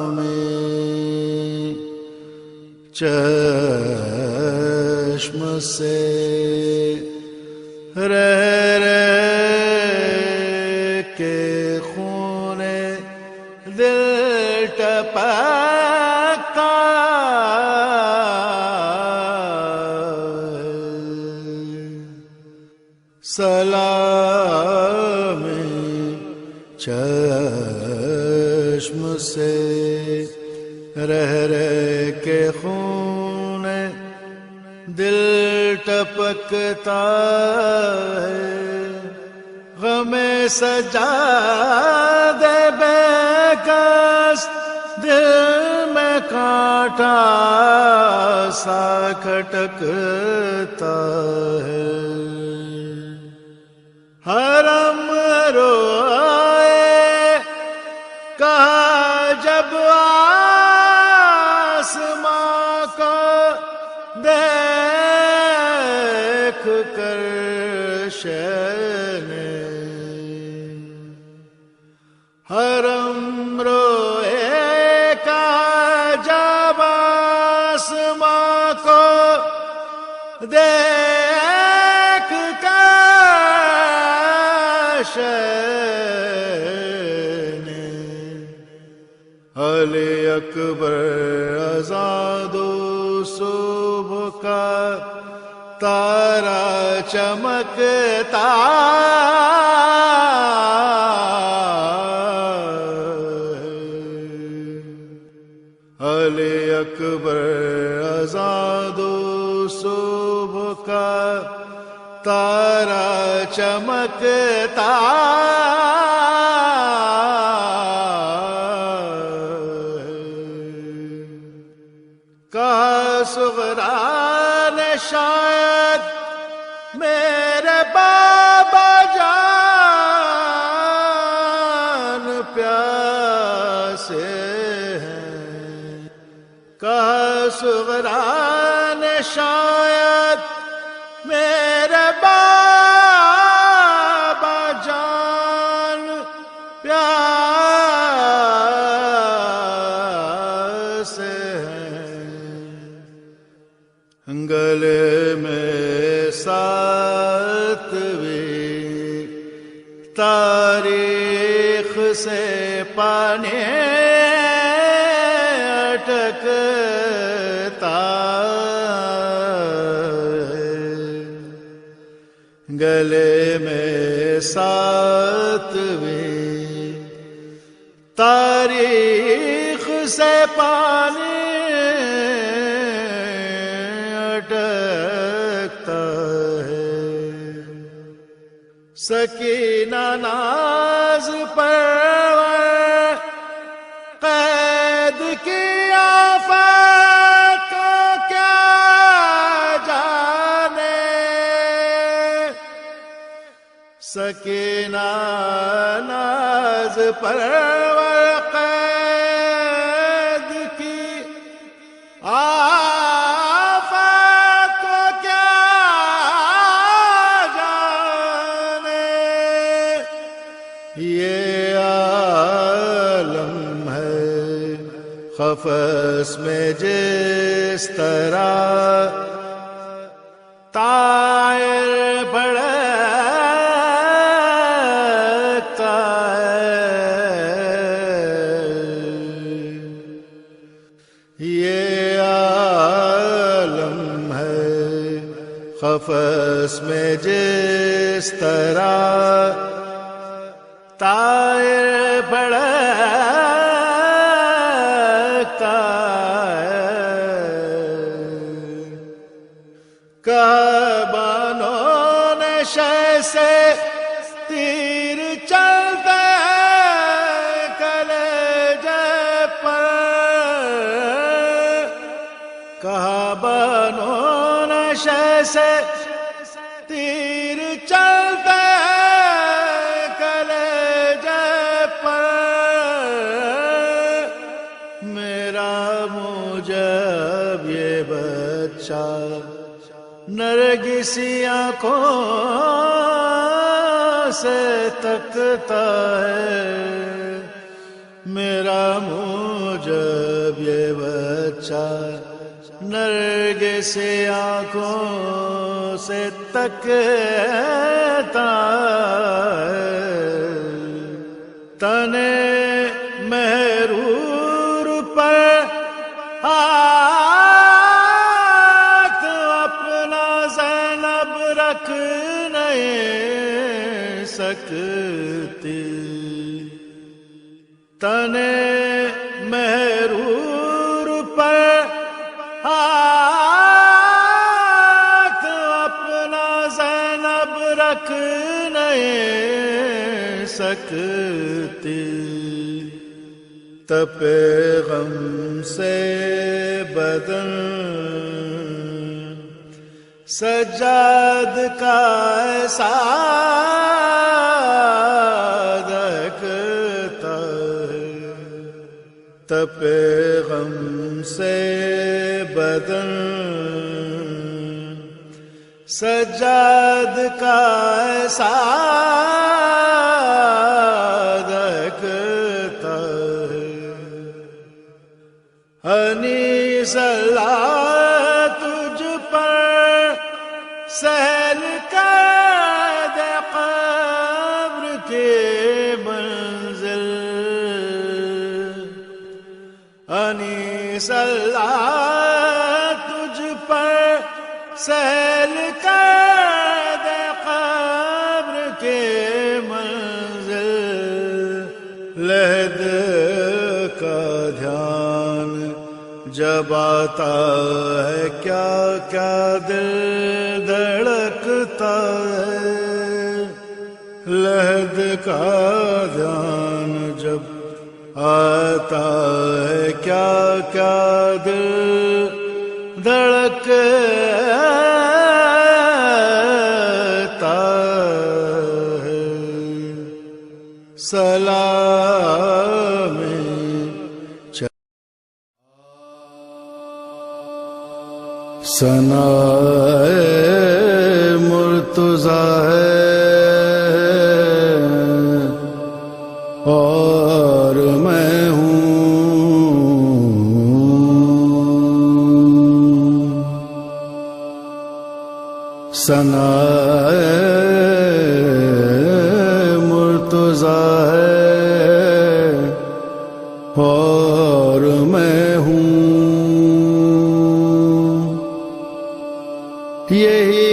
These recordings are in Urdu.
سلامی چشم سے رہ کے خون دل ٹپکتا سلامی چشم سے رہ کے خون دل ٹپکتا ہے غم سجاد بے کس دل میں کانٹا سا کھٹکتا ہے حرم روئے کہا جب آسماں کو دیکھ کر شینے حرم روئے کہا جب آسماں کو دیکھ کر شینے علی اکبر آزاد و صبح کا تارا چمکتا علی اکبر آزاد و صبح کا تارا چمکتا کہا صغرا نے شاید میرے بابا جان پیاسے ہیں کہا صغرا نے شاید میرے بابا جان پیاسے گلے میں ساتویں تاریخ سے پانی اٹکتا گلے میں ساتویں تاریخ سے پانی اٹکتا ہے سکینہ ناز پر قید کی آفات کو کیا جانے سکینہ ناز پر قید کی آفات کو کیا جانے یہ عالم ہے قفس میں جس طرح طائر بڑھتا ہے یہ عالم ہے قفس میں جس طرح طائر بڑھتا کعبانوں نے شہ سے تیر چلتے کلیجے پر کعبانوں نے شہ سے تیر چلتے کلیجے پر میرا مجھب یہ بچہ نرگسی آنکھوں سے تکتا ہے میرا منہ جب یہ بچہ نرگسی آنکھوں سے تکتا ہے تنے محرور پر ہاتھ اپنا زینب رکھ نہیں سکتی تنے محرور پر ہاتھ اپنا زینب رکھ نہیں سکتی تپے غم سے بدن سجاد کا ایسا دکھتا ہے تپے غم سے بدن سجاد کا ایسا دکھتا ہے انیس اللہ تجھ پر سہل کر دے قبر کی منزل انیس اللہ تجھ پر سہل کر دے قبر کی منزل لحد کا دھیان جب آتا ہے کیا کیا دل دھڑکتا ہے لحد کا دھیان جب آتا ہے کیا کیا دل دھڑکتا ہے سلام ثنا مرتضیٰ ہے اور میں ہوں ثنا مرتضیٰ ہے اور میں ہوں یہی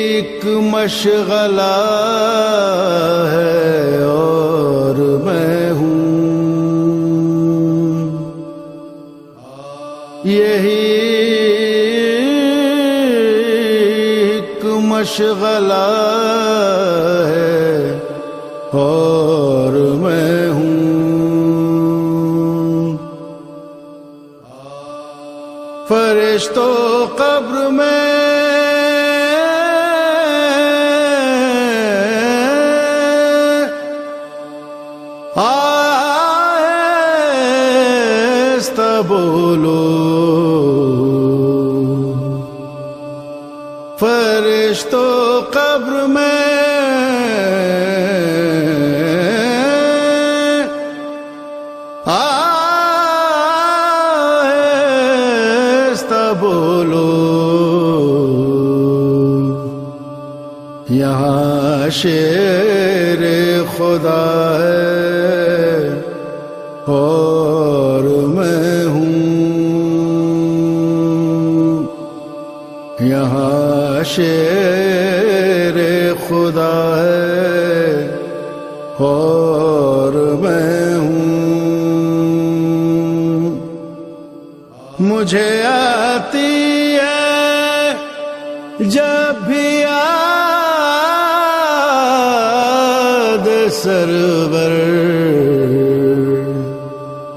ایک مشغلہ ہے اور میں ہوں یہی ایک مشغلہ ہے اور میں ہوں فرشتوں قبر میں آہستہ بولو فرشتوں قبر میں آہستہ بولو یہاں شیر خدا ہے اور میں ہوں یہاں شیر خدا ہے اور میں ہوں مجھے آتی ہے جب بھی یاد سرور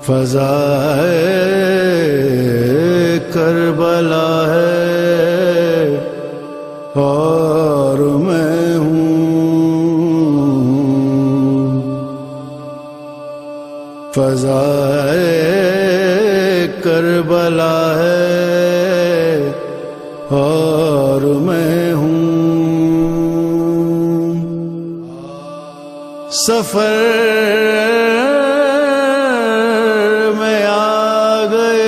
فضائے کربلا ہے اور میں ہوں فضائے کربلا ہے اور میں سفر میں آ گئے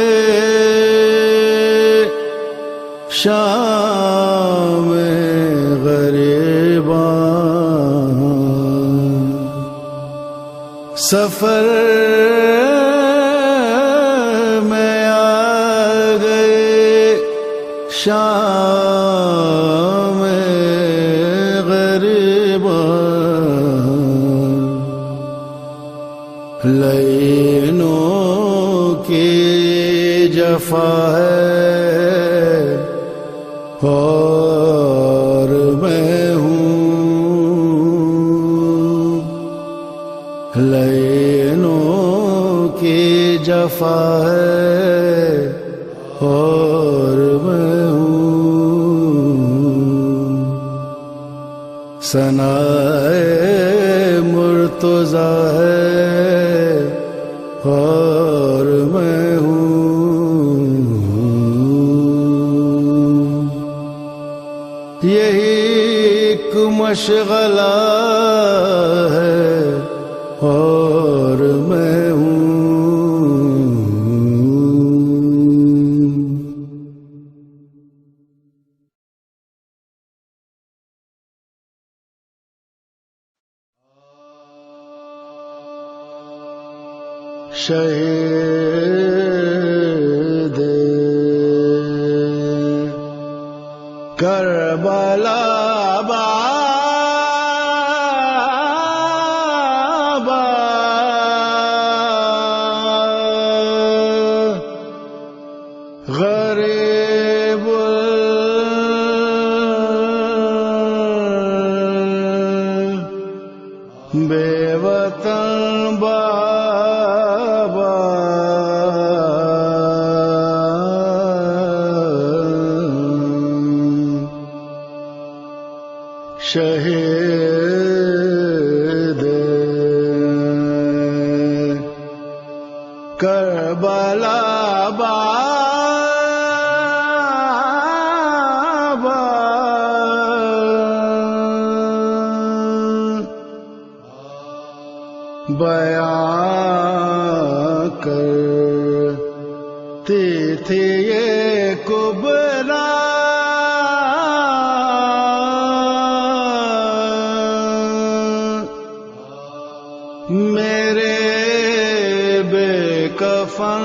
شام غریباں، سفر میں آ گئے شام غریباں، لینوں کی جفا ہے اور میں ہوں، لینوں کی جفا ہے اور میں ہوں، ثنائے مرتضیٰ ہے اور میں ہوں، یہی ایک مشغلہ ہے اور میں ہوں۔ شہید کربلا بابا، غریب بے وطن بابا، شہید کربلا بابا، بیان کرتی تھی یہ کبریٰ، میرے بے کفن